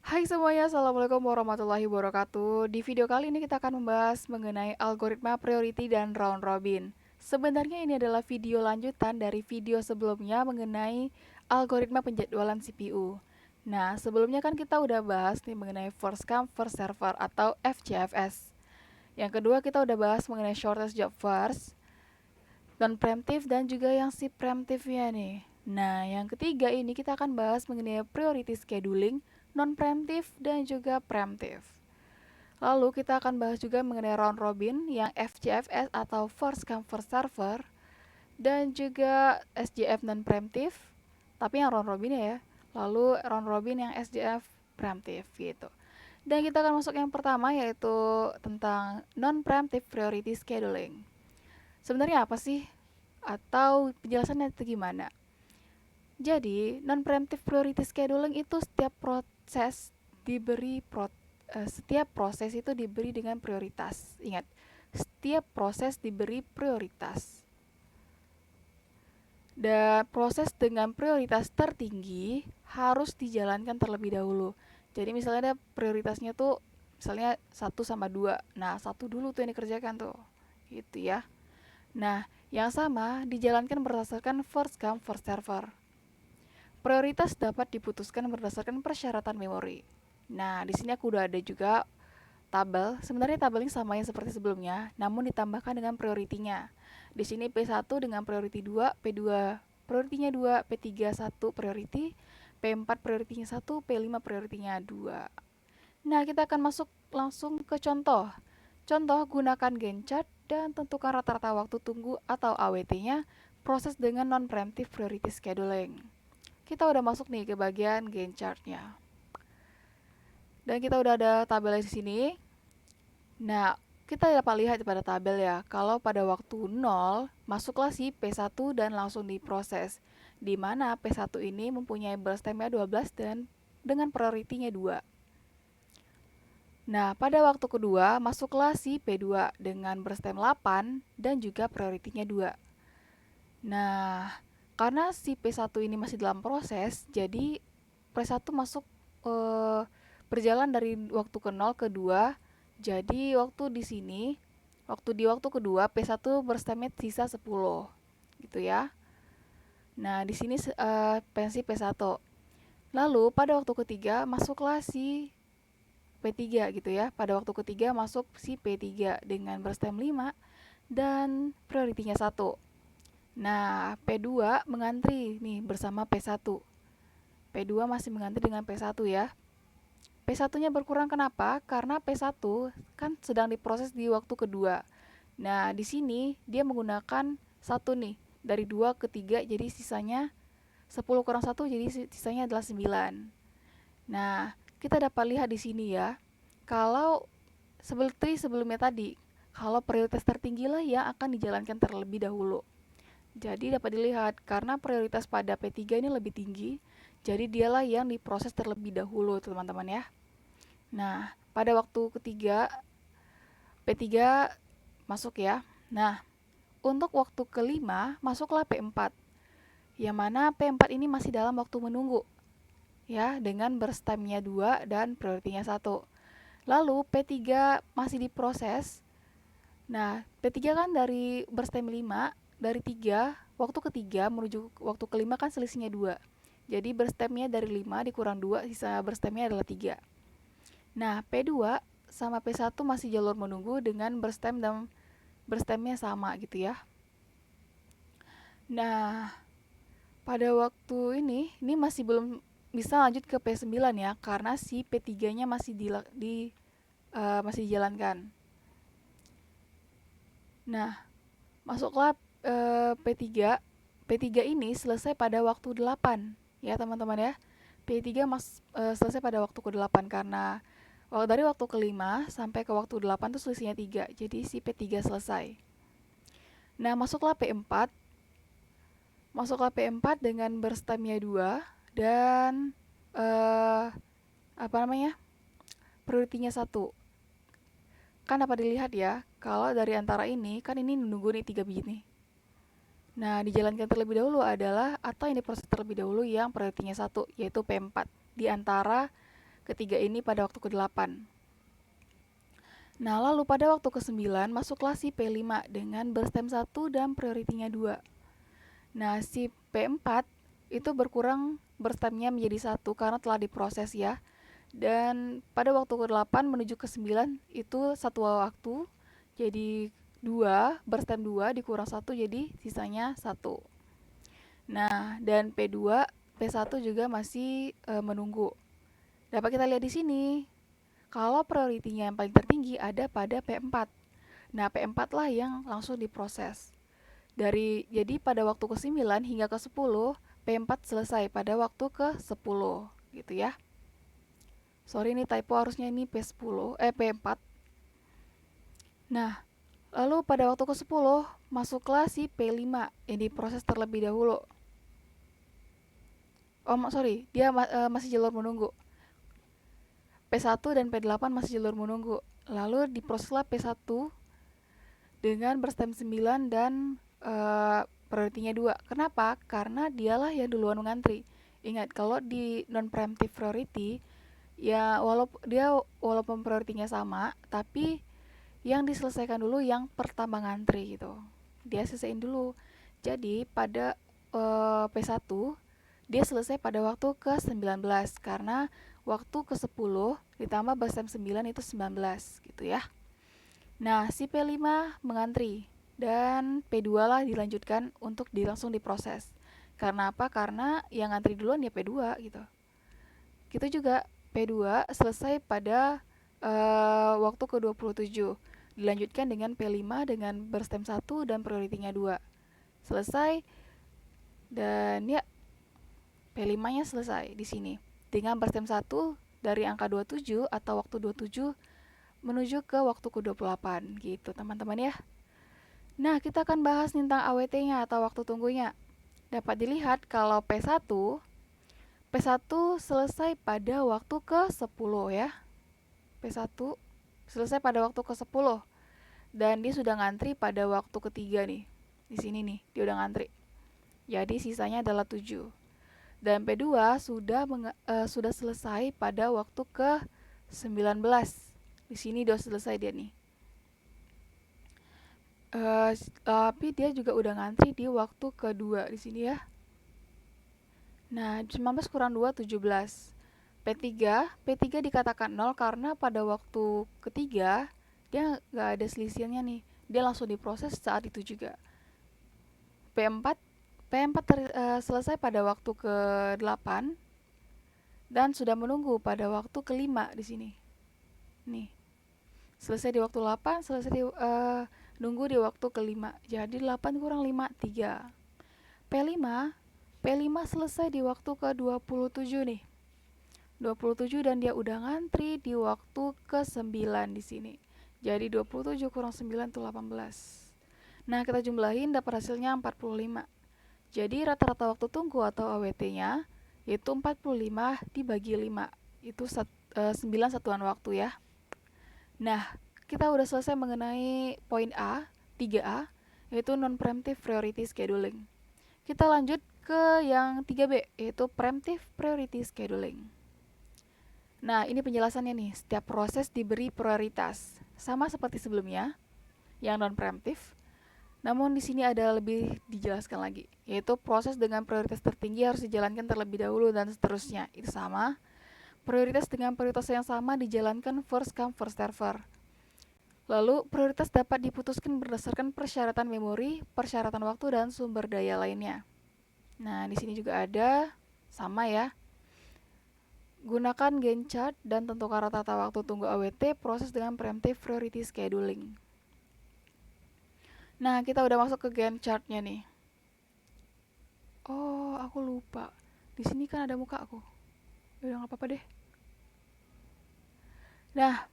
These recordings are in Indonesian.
Hai semuanya, Assalamualaikum warahmatullahi wabarakatuh. Di video kali ini kita akan membahas mengenai algoritma priority dan round robin. Sebenarnya ini adalah video lanjutan dari video sebelumnya mengenai algoritma penjadwalan CPU. Nah, sebelumnya kan kita udah bahas nih mengenai first come first server atau FCFS. Yang kedua kita udah bahas mengenai shortest job first, non preemptive dan juga yang si preemptive-nya nih. Nah, yang ketiga ini kita akan bahas mengenai priority scheduling, non preemptive dan juga preemptive. Lalu kita akan bahas juga mengenai round robin yang FCFS atau first come first server dan juga SJF non preemptive, tapi yang round robin ya. Lalu round robin yang SJF preemptive gitu. Dan kita akan masuk yang pertama yaitu tentang non preemptive priority scheduling. Sebenarnya apa sih? Atau penjelasannya itu gimana? Jadi, non-preemptive priority scheduling itu setiap proses itu diberi dengan prioritas. Ingat, setiap proses diberi prioritas. Dan proses dengan prioritas tertinggi harus dijalankan terlebih dahulu. Jadi misalnya ada prioritasnya tuh misalnya 1 sama 2. Nah, 1 dulu tuh yang dikerjakan tuh. Gitu ya. Nah, yang sama dijalankan berdasarkan first come first server. Prioritas dapat diputuskan berdasarkan persyaratan memori. Nah, di sini aku udah ada juga tabel. Sebenarnya tabelnya sama yang seperti sebelumnya, namun ditambahkan dengan prioritinya. Di sini P1 dengan priority 2, P2 prioritinya 2, P3 1 priority, P4 prioritinya 1, P5 prioritinya 2. Nah, kita akan masuk langsung ke contoh. Contoh, gunakan Gantt chart dan tentukan rata-rata waktu tunggu atau AWT-nya proses dengan non-preemptive priority scheduling. Kita udah masuk nih ke bagian Gantt chart-nya. Dan kita udah ada tabelnya di sini. Nah, kita dapat lihat pada tabel ya, kalau pada waktu 0, masuklah si P1 dan langsung diproses. Di mana P1 ini mempunyai burst time-nya 12 dan dengan priority-nya 2. Nah, pada waktu kedua, masuklah si P2 dengan burst time 8 dan juga priority-nya 2. Nah, karena si P1 ini masih dalam proses, jadi P1 masuk eh, berjalan dari waktu ke 0 ke 2. Jadi waktu di waktu kedua P1 berstamina sisa 10 gitu ya. Nah, di sini pensi P1. Lalu pada waktu ketiga masuklah si P3 gitu ya. Pada waktu ketiga masuk si P3 dengan berstem 5 dan prioritinya 1. Nah, P2 mengantri nih bersama P1. P2 masih mengantri dengan P1 ya. P1-nya berkurang kenapa? Karena P1 kan sedang diproses di waktu kedua. Nah, di sini dia menggunakan 1 nih. Dari 2 ke 3 jadi sisanya 10 kurang 1 jadi sisanya adalah 9. Nah, kita dapat lihat di sini ya. Kalau seperti sebelumnya tadi, kalau prioritas tertinggi lah yang akan dijalankan terlebih dahulu. Jadi dapat dilihat karena prioritas pada P3 ini lebih tinggi, jadi dialah yang diproses terlebih dahulu, teman-teman ya. Nah, pada waktu ketiga P3 masuk ya. Nah, untuk waktu kelima masuklah P4. Yang mana P4 ini masih dalam waktu menunggu. Ya, dengan burst time-nya 2 dan priority-nya 1. Lalu P3 masih diproses. Nah, P3 kan dari burst time 5, dari 3, waktu ketiga menuju waktu kelima kan selisihnya 2. Jadi burst time-nya dari 5 dikurang 2, sisa burst time-nya adalah 3. Nah, P2 sama P1 masih jalur menunggu dengan burst time dan burst time-nya sama gitu ya. Nah, pada waktu ini masih belum bisa lanjut ke P9 ya, karena si P3-nya masih dijalankan. Nah, masuklah P3. P3 ini selesai pada waktu 8 ya teman-teman ya. P3 selesai pada waktu ke-8 karena dari waktu ke-5 sampai ke waktu 8 itu selisihnya 3. Jadi si P3 selesai. Nah, masuklah P4. Masuklah P4 dengan burst time-nya 2 dan apa namanya? Priority-nya 1. Kan dapat dilihat ya, kalau dari antara ini, kan ini menunggu nih 3 biji nih. Nah, dijalankan terlebih dahulu adalah atau yang diproses terlebih dahulu yang priority-nya 1, yaitu P4. Di antara ketiga ini pada waktu ke-8. Nah, lalu pada waktu ke-9 masuklah si P5 dengan berstem 1 dan prioritinya 2. Nah, si P4 itu berkurang berstemnya menjadi 1 karena telah diproses ya. Dan pada waktu ke-8 menuju ke-9 itu satu waktu, jadi 2, berstem 2 dikurang 1 jadi sisanya 1. Nah, dan P2, P1 juga masih menunggu. Dapat kita lihat di sini, kalau prioritinya yang paling tertinggi ada pada P4. Nah, P4 lah yang langsung diproses. Jadi pada waktu ke-9 hingga ke-10, P4 selesai pada waktu ke-10, gitu ya. Sorry ini typo, harusnya ini P4. Nah, lalu pada waktu ke-10 masuklah si P5 yang diproses terlebih dahulu. Sorry, dia masih jalur menunggu. P1 dan P8 masih jalur menunggu. Lalu diproseslah P1 dengan berstem 9 dan prioritinya 2. Kenapa? Karena dialah yang duluan mengantri. Ingat, kalau di non-preemptive priority, ya walaupun prioritinya sama, tapi yang diselesaikan dulu yang pertama ngantri gitu. Dia selesaiin dulu. Jadi pada P1 dia selesai pada waktu ke-19 karena waktu ke-10 ditambah berstem 9 itu 19 gitu ya. Nah, si P5 mengantri dan P2 lah dilanjutkan untuk langsung diproses. Karena apa? Karena yang ngantri duluan ya P2 gitu. Gitu juga P2 selesai pada waktu ke-27. Dilanjutkan dengan P5 dengan berstem 1 dan prioritinya 2. Selesai dan ya P5-nya selesai di sini. Dengan berstem 1 dari angka 27 atau waktu 27 menuju ke waktu ke-28 gitu teman-teman ya. Nah, kita akan bahas tentang AWT-nya atau waktu tunggunya. Dapat dilihat kalau P1 selesai pada waktu ke-10 ya. P1 selesai pada waktu ke-10 dan dia sudah ngantri pada waktu ketiga nih. Di sini nih, dia udah ngantri. Jadi sisanya adalah 7. Dan P2 sudah selesai pada waktu ke-19. Di sini udah selesai dia nih. Tapi dia juga udah ngantri di waktu kedua di sini ya. Nah, 19 kurang 2, 17. P3 dikatakan 0 karena pada waktu ketiga dia nggak ada selisihnya nih. Dia langsung diproses saat itu juga. P4 selesai pada waktu ke-8 dan sudah menunggu pada waktu ke-5 di sini. Nih. Selesai di waktu 8, nunggu di waktu ke-5. Jadi 8 kurang 5, 3. P5 selesai di waktu ke-27 nih. 27 dan dia udah ngantri di waktu ke-9 di sini. Jadi 27 kurang 9 itu 18. Nah, kita jumlahin dapat hasilnya 45. Jadi rata-rata waktu tunggu atau AWT-nya yaitu 45 dibagi 5. Itu 9 satuan waktu ya. Nah, kita udah selesai mengenai poin A, 3A, yaitu non-preemptive priority scheduling. Kita lanjut ke yang 3B, yaitu preemptive priority scheduling. Nah, ini penjelasannya nih. Setiap proses diberi prioritas. Sama seperti sebelumnya, yang non-preemptive. Namun di sini ada lebih dijelaskan lagi, yaitu proses dengan prioritas tertinggi harus dijalankan terlebih dahulu dan seterusnya. Itu sama. Prioritas dengan prioritas yang sama dijalankan first come first server. Lalu prioritas dapat diputuskan berdasarkan persyaratan memori, persyaratan waktu dan sumber daya lainnya. Nah, di sini juga ada sama ya. Gunakan Gantt chart dan tentukan rata-rata waktu tunggu AWT proses dengan preemptive priority scheduling. Nah, kita udah masuk ke Gantt chart-nya nih. Oh, aku lupa. Di sini kan ada muka aku. Udah nggak apa-apa deh. Nah,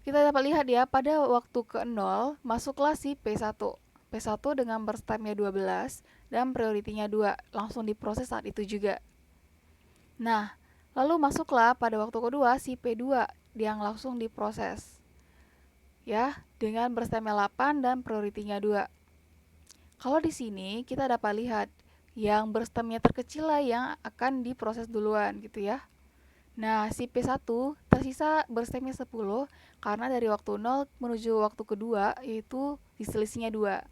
kita dapat lihat ya, pada waktu ke-0 masuklah si P1. P1 dengan berstemnya 12 dan prioritinya 2. Langsung diproses saat itu juga. Nah, lalu masuklah pada waktu kedua si P2 yang langsung diproses. Ya, dengan berstemnya 8 dan prioritinya 2. Kalau di sini kita dapat lihat yang berstemnya terkecil lah yang akan diproses duluan gitu ya. Nah, si P1 tersisa berstemnya 10 karena dari waktu 0 menuju waktu kedua yaitu diselisihnya 2.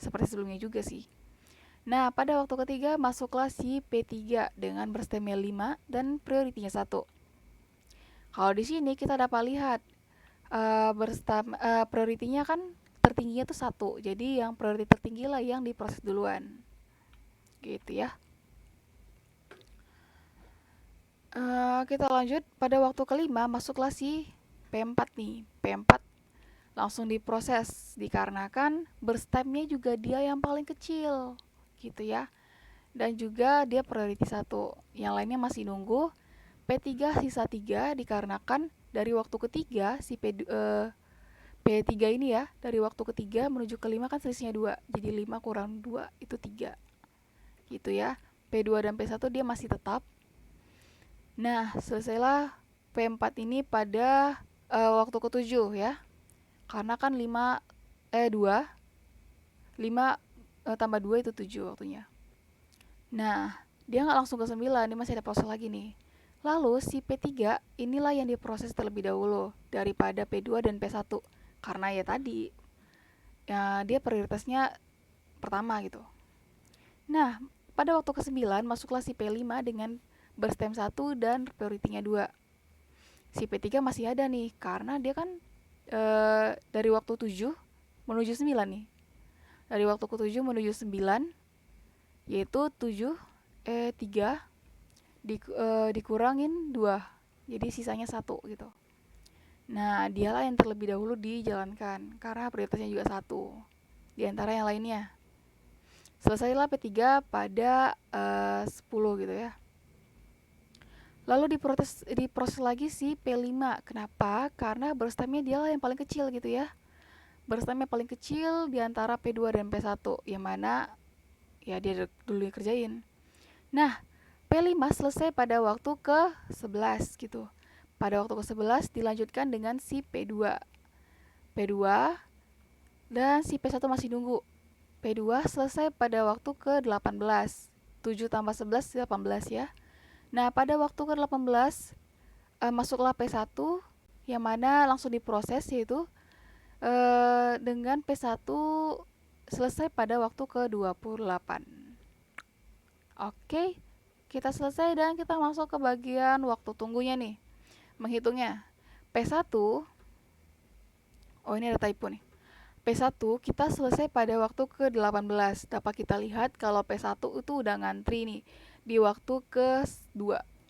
Seperti sebelumnya juga sih. Nah, pada waktu ketiga masuklah si P3 dengan berstemnya 5 dan prioritinya 1. Kalau di sini kita dapat lihat prioritinya kan tertingginya tuh 1. Jadi yang prioriti tertinggi lah yang diproses duluan. Gitu ya. Kita lanjut pada waktu kelima masuklah si P4 nih. P4 langsung diproses dikarenakan berstemnya juga dia yang paling kecil gitu ya. Dan juga dia priority 1. Yang lainnya masih nunggu. P3 sisa 3 dikarenakan dari waktu ketiga si P3 ini ya, dari waktu ketiga menuju kelima kan selisihnya 2. Jadi 5 kurang 2 itu 3. Gitu ya. P2 dan P1 dia masih tetap. Nah, selesailah P4 ini pada waktu ke-7 ya. Karena kan 2 5 tambah 2 itu 7 waktunya. Nah, dia nggak langsung ke 9, dia masih ada proses lagi nih. Lalu si P3 inilah yang diproses terlebih dahulu daripada P2 dan P1. Karena ya tadi, ya dia prioritasnya pertama gitu. Nah, pada waktu ke-9 masuklah si P5 dengan berstem 1 dan prioritinya 2. Si P3 masih ada nih karena dia kan dari waktu 7 menuju 9 nih. Dari waktu ke-7 menuju 9 yaitu 3 dikurangin 2. Jadi sisanya 1 gitu. Nah, dialah yang terlebih dahulu dijalankan karena prioritasnya juga 1 di antara yang lainnya. Selesailah P3 pada 10 gitu ya. Lalu diproses lagi si P5. Kenapa? Karena berstemnya dialah yang paling kecil gitu ya. Berstemnya paling kecil di antara P2 dan P1, yang mana ya dia dulu yang kerjain. Nah, P5 selesai pada waktu ke-11 gitu. Pada waktu ke-11 dilanjutkan dengan si P2. P2 dan si P1 masih nunggu. P2 selesai pada waktu ke-18. 7 tambah 11, 18 ya. Nah, pada waktu ke-18 masuklah P1 yang mana langsung diproses yaitu dengan P1 selesai pada waktu ke-28. Oke, kita selesai dan kita masuk ke bagian waktu tunggunya nih. Menghitungnya. P1, oh ini ada typo nih. P1 kita selesai pada waktu ke-18. Dapat kita lihat kalau P1 itu udah ngantri nih di waktu ke-2.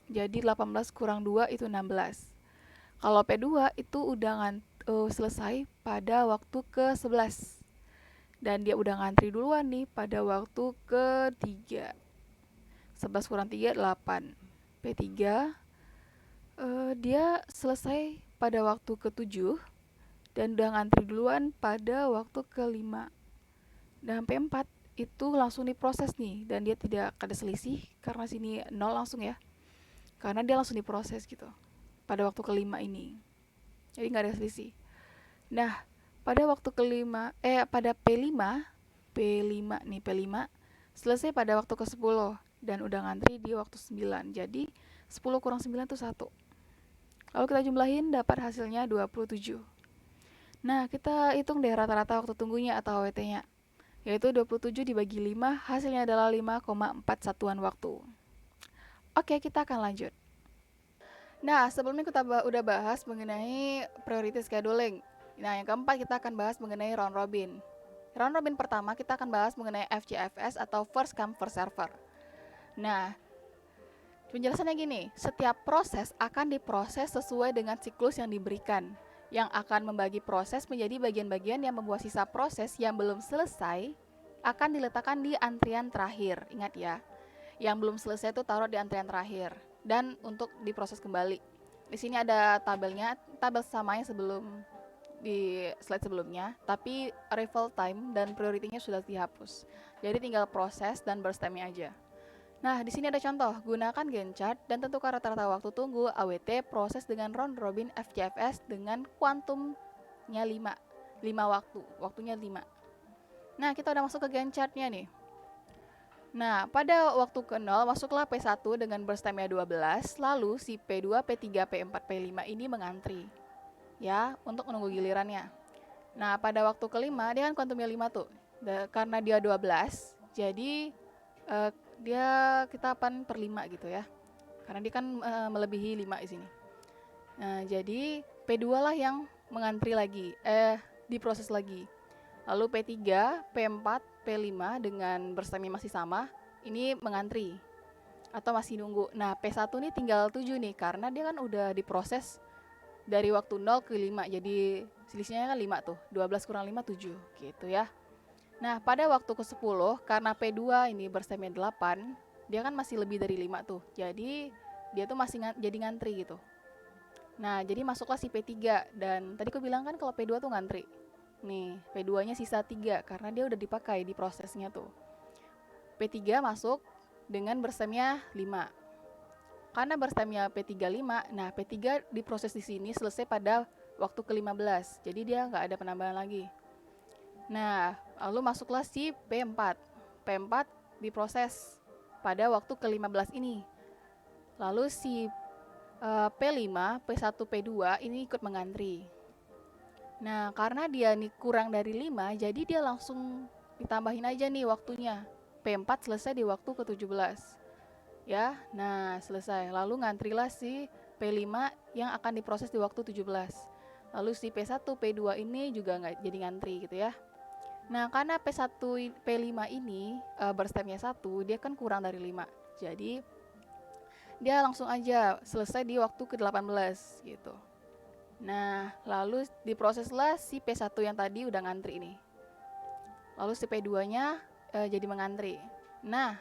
Jadi 18 kurang 2 itu 16. Kalau P2 itu udah selesai pada waktu ke-11. Dan dia udah ngantri duluan nih pada waktu ke-3. 11 kurang 3, 8. P3 dia selesai pada waktu ke-7 dan udah ngantri duluan pada waktu ke-5. Dan P4 itu langsung diproses nih dan dia tidak ada selisih karena sini 0 langsung ya. Karena dia langsung diproses gitu pada waktu ke-5 ini. Jadi nggak ada selisih. Nah, pada waktu pada P5 nih P5 selesai pada waktu ke-10 dan udah ngantri di waktu 9. Jadi 10 kurang 9 itu 1. Lalu kita jumlahin dapat hasilnya 27. Nah, kita hitung deh rata-rata waktu tunggunya atau WT-nya. Yaitu 27 dibagi 5, hasilnya adalah 5,4 satuan waktu. Oke, kita akan lanjut. Nah, sebelumnya kita udah bahas mengenai priority scheduling. Nah, yang keempat kita akan bahas mengenai round robin. Round robin pertama kita akan bahas mengenai FCFS atau first come first server. Nah, penjelasannya gini, setiap proses akan diproses sesuai dengan siklus yang diberikan, yang akan membagi proses menjadi bagian-bagian yang membuat sisa proses yang belum selesai akan diletakkan di antrian terakhir. Ingat ya, yang belum selesai itu taruh di antrian terakhir dan untuk diproses kembali. Di sini ada tabelnya, tabel samanya sebelum di slide sebelumnya, tapi arrival time dan prioritinya sudah dihapus. Jadi tinggal proses dan berstemnya aja. Nah, di sini ada contoh, gunakan Gantt chart dan tentukan rata-rata waktu tunggu AWT proses dengan round robin FCFS dengan kuantumnya 5 waktunya 5. Nah, kita udah masuk ke Gantt chart-nya nih. Nah, pada waktu ke-0 masuklah P1 dengan berstemnya 12, lalu si P2, P3, P4, P5 ini mengantri ya untuk menunggu gilirannya. Nah, pada waktu kelima dia kan kuantumnya 5 tuh. Karena dia 12, jadi dia kita pan per 5 gitu ya. Karena dia kan melebihi 5 di sini. Nah, jadi P2 lah yang mengantri lagi, diproses lagi. Lalu P3, P4, P5 dengan berstemnya masih sama, ini mengantri atau masih nunggu. Nah, P1 nih tinggal 7 nih karena dia kan udah diproses dari waktu 0 ke 5. Jadi selisihnya kan 5 tuh. 12 kurang 5 7 gitu ya. Nah, pada waktu ke-10 karena P2 ini berstemnya 8, dia kan masih lebih dari 5 tuh. Jadi dia tuh masih jadi ngantri gitu. Nah, jadi masuklah si P3 dan tadi aku bilang kan kalau P2 tuh ngantri. Nih, P2-nya sisa 3 karena dia udah dipakai di prosesnya tuh. P3 masuk dengan berstemnya 5. Karena berstemnya P3 5, nah P3 diproses di sini selesai pada waktu ke-15. Jadi dia nggak ada penambahan lagi. Nah, lalu masuklah si P4. P4 diproses pada waktu ke-15 ini. Lalu si P5, P1, P2 ini ikut mengantri. Nah, karena dia nih kurang dari 5, jadi dia langsung ditambahin aja nih waktunya. P4 selesai di waktu ke-17. Ya, nah selesai. Lalu ngantrilah si P5 yang akan diproses di waktu 17. Lalu si P1, P2 ini juga nggak jadi ngantri gitu ya. Nah, karena P1, P5 ini berstemnya 1, dia kan kurang dari 5. Jadi dia langsung aja selesai di waktu ke-18 gitu. Nah, lalu diproseslah si P1 yang tadi udah ngantri ini. Lalu si P2-nya jadi mengantri. Nah,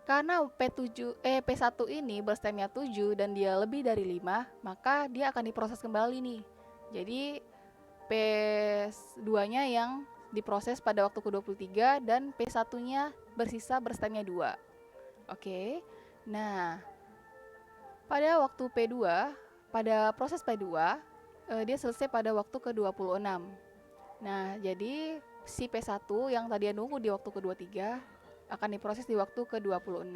karena P1 ini berstemnya 7 dan dia lebih dari 5, maka dia akan diproses kembali nih. Jadi P2-nya yang diproses pada waktu ke-23 dan P1-nya bersisa berstemnya 2. Oke. Nah, pada waktu P2, pada proses P2, dia selesai pada waktu ke-26. Nah, jadi si P1 yang tadi nunggu di waktu ke-23 akan diproses di waktu ke-26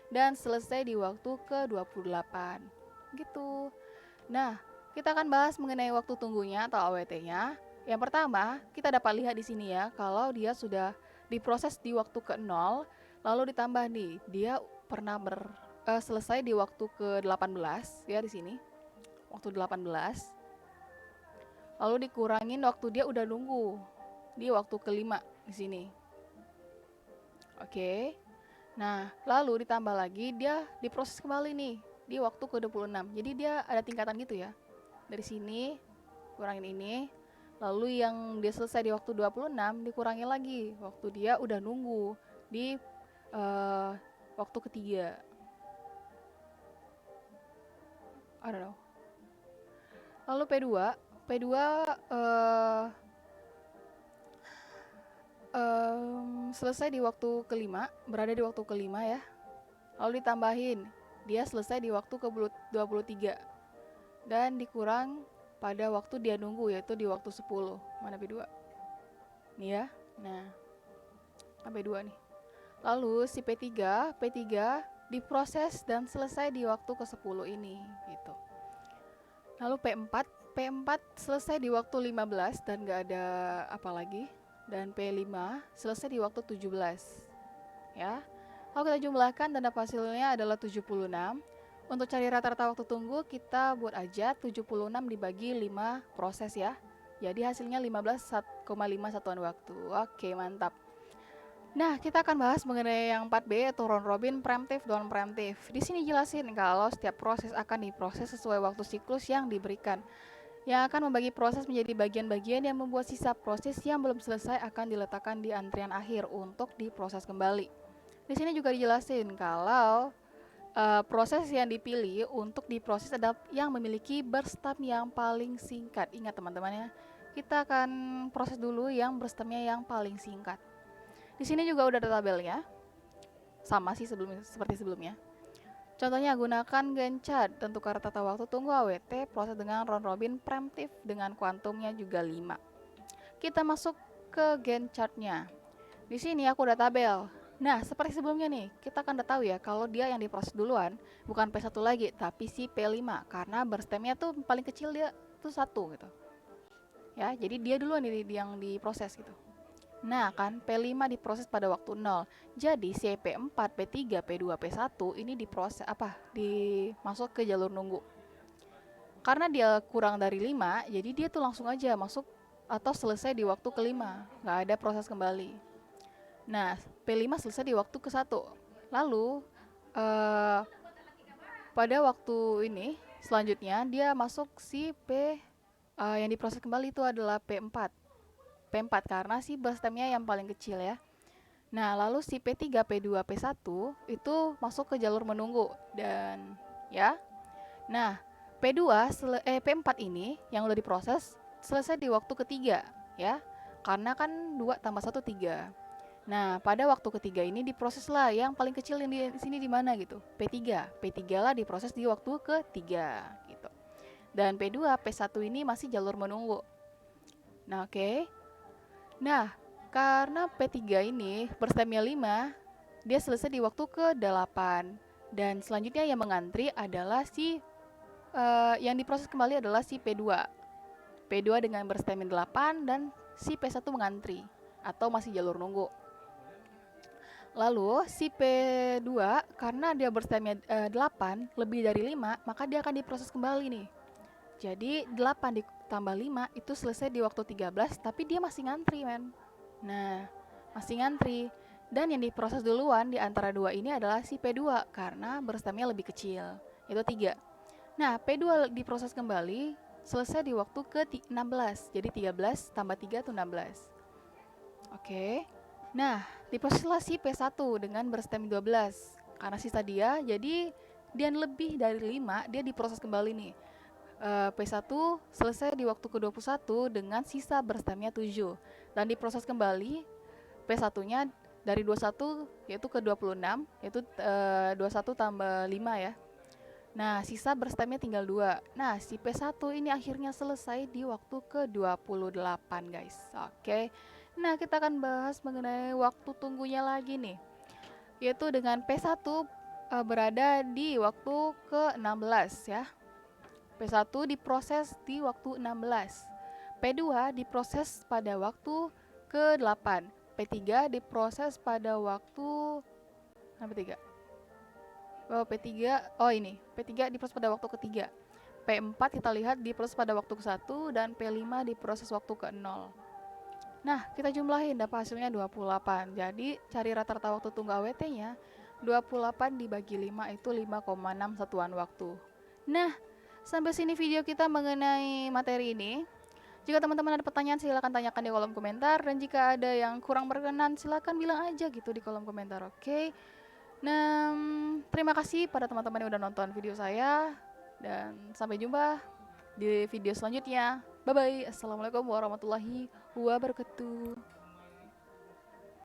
dan selesai di waktu ke-28. Gitu. Nah, kita akan bahas mengenai waktu tunggunya atau AWT-nya. Yang pertama, kita dapat lihat di sini ya, kalau dia sudah diproses di waktu ke-0, lalu ditambah nih, dia pernah selesai di waktu ke-18 ya di sini. Waktu 18. Lalu dikurangin waktu dia udah nunggu di waktu ke-5 di sini. Oke. Nah, lalu ditambah lagi dia diproses kembali nih di waktu ke-26. Jadi dia ada tingkatan gitu ya. Dari sini kurangin ini, lalu yang dia selesai di waktu 26 dikurangi lagi waktu dia udah nunggu di waktu ketiga. I don't know. Lalu P2 selesai di waktu kelima, berada di waktu kelima ya. Lalu ditambahin, dia selesai di waktu ke-23 dan dikurang pada waktu dia nunggu, yaitu di waktu 10. Mana P2? Nih ya. Nah, P2 nih. Lalu si P3 diproses dan selesai di waktu ke-10 ini gitu. Lalu P4 selesai di waktu 15 dan gak ada apa lagi. Dan P5 selesai di waktu 17 ya. Kalau kita jumlahkan dan hasilnya adalah 76. Untuk cari rata-rata waktu tunggu kita buat aja 76 dibagi 5 proses ya. Jadi hasilnya 15,5 satuan waktu. Oke, mantap. Nah, kita akan bahas mengenai yang 4B atau round robin preemptif dan preemptif. Di sini jelasin kalau setiap proses akan diproses sesuai waktu siklus yang diberikan. Yang akan membagi proses menjadi bagian-bagian yang membuat sisa proses yang belum selesai akan diletakkan di antrian akhir untuk diproses kembali. Di sini juga dijelasin kalau proses yang dipilih untuk diproses adalah yang memiliki berstem yang paling singkat. Ingat teman-teman ya, kita akan proses dulu yang berstemnya yang paling singkat. Di sini juga udah ada tabelnya, sama sih seperti sebelumnya. Contohnya gunakan Gantt chart, tentukan rata waktu tunggu AWT, proses dengan round robin preemptif dengan kuantumnya juga 5. Kita masuk ke Gantt chartnya. Di sini aku udah tabel. Nah, seperti sebelumnya nih, kita kan udah tahu ya kalau dia yang diproses duluan bukan P1 lagi, tapi si P5 karena berstemnya tuh paling kecil dia tuh 1 gitu. Ya, jadi dia duluan yang diproses gitu. Nah, kan P5 diproses pada waktu 0. Jadi si P4, P3, P2, P1 ini diproses dimasuk ke jalur nunggu. Karena dia kurang dari 5, jadi dia tuh langsung aja masuk atau selesai di waktu kelima, nggak ada proses kembali. Nah, P5 selesai di waktu ke-1. Lalu eh, pada waktu ini selanjutnya dia masuk si yang diproses kembali itu adalah P4. P4 karena si berstemnya yang paling kecil ya. Nah, lalu si P3, P2, P1 itu masuk ke jalur menunggu dan ya. Nah, P4 ini yang udah diproses selesai di waktu ketiga ya. Karena kan 2 tambah 1 3. Nah, pada waktu ketiga ini diproseslah yang paling kecil yang di sini di mana gitu. P3. P3 lah diproses di waktu ketiga gitu. Dan P2, P1 ini masih jalur menunggu. Nah, oke. Nah, karena P3 ini berstemnya 5, dia selesai di waktu ke-8. Dan selanjutnya yang mengantri adalah yang diproses kembali adalah si P2. P2 dengan berstemnya 8 dan si P1 mengantri atau masih jalur nunggu. Lalu si P2 karena dia berstemnya 8 lebih dari 5, maka dia akan diproses kembali nih. Jadi 8 ditambah 5 itu selesai di waktu 13, tapi dia masih ngantri, men. Nah, masih ngantri. Dan yang diproses duluan di antara dua ini adalah si P2 karena berstemnya lebih kecil, itu 3. Nah, P2 diproses kembali selesai di waktu ke-16. Jadi 13 tambah 3 itu 16. Oke. Nah, diproseslah si P1 dengan berstem 12. Karena sisa dia, jadi dia lebih dari 5, dia diproses kembali nih. P1 selesai di waktu ke-21 dengan sisa berstemnya 7. Dan diproses kembali P1-nya dari 21 yaitu ke 26, yaitu 21 tambah 5 ya. Nah, sisa berstemnya tinggal 2. Nah, si P1 ini akhirnya selesai di waktu ke-28, guys. Oke. Nah, kita akan bahas mengenai waktu tunggunya lagi nih. Yaitu dengan P1 berada di waktu ke-16 ya. P1 diproses di waktu 16. P2 diproses pada waktu ke-8. P3 diproses pada waktu P3. P3 diproses pada waktu ketiga. P4 kita lihat diproses pada waktu ke-1 dan P5 diproses waktu ke-0. Nah, kita jumlahin dapat hasilnya 28. Jadi, cari rata-rata waktu tunggu AWT-nya 28 dibagi 5 itu 5,6 satuan waktu. Nah, sampai sini video kita mengenai materi ini. Jika teman-teman ada pertanyaan silahkan tanyakan di kolom komentar, dan jika ada yang kurang berkenan silahkan bilang aja gitu di kolom komentar, oke? Nah, terima kasih pada teman-teman yang udah nonton video saya, dan sampai jumpa di video selanjutnya. Bye bye. Assalamualaikum warahmatullahi wabarakatuh.